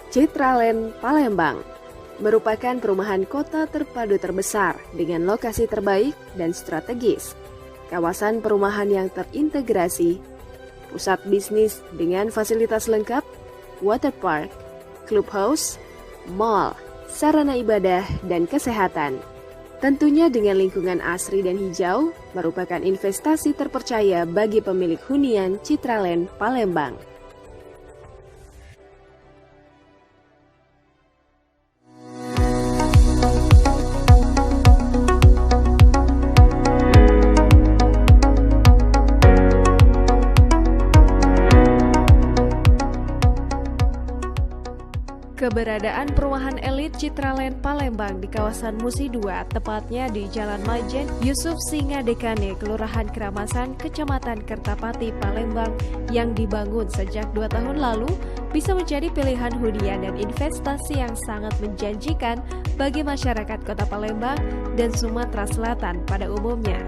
Citraland Palembang merupakan perumahan kota terpadu terbesar dengan lokasi terbaik dan strategis. Kawasan perumahan yang terintegrasi, pusat bisnis dengan fasilitas lengkap, waterpark, clubhouse, mall, sarana ibadah, dan kesehatan. Tentunya dengan lingkungan asri dan hijau, merupakan investasi terpercaya bagi pemilik hunian Citraland Palembang. Keberadaan perumahan elit Citraland Palembang di kawasan Musi 2, tepatnya di Jalan Majen Yusuf Singa Dekane, Kelurahan Keramasan, Kecamatan Kertapati, Palembang, yang dibangun sejak 2 tahun lalu, bisa menjadi pilihan hunian dan investasi yang sangat menjanjikan bagi masyarakat Kota Palembang dan Sumatera Selatan pada umumnya.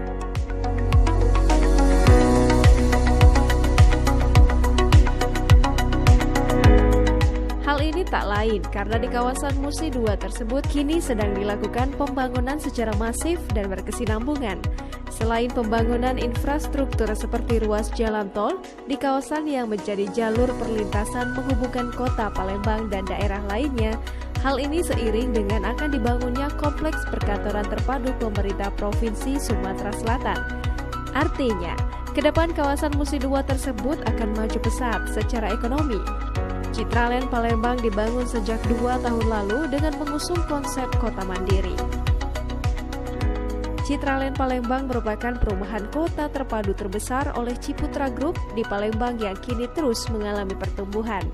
Hal ini tak lain karena di kawasan Musi 2 tersebut kini sedang dilakukan pembangunan secara masif dan berkesinambungan. Selain pembangunan infrastruktur seperti ruas jalan tol di kawasan yang menjadi jalur perlintasan menghubungkan kota Palembang dan daerah lainnya, hal ini seiring dengan akan dibangunnya kompleks perkantoran terpadu pemerintah Provinsi Sumatera Selatan. Artinya, ke depan kawasan Musi 2 tersebut akan maju pesat secara ekonomi. Citraland Palembang dibangun sejak 2 tahun lalu dengan mengusung konsep kota mandiri. Citraland Palembang merupakan perumahan kota terpadu terbesar oleh Ciputra Group di Palembang yang kini terus mengalami pertumbuhan.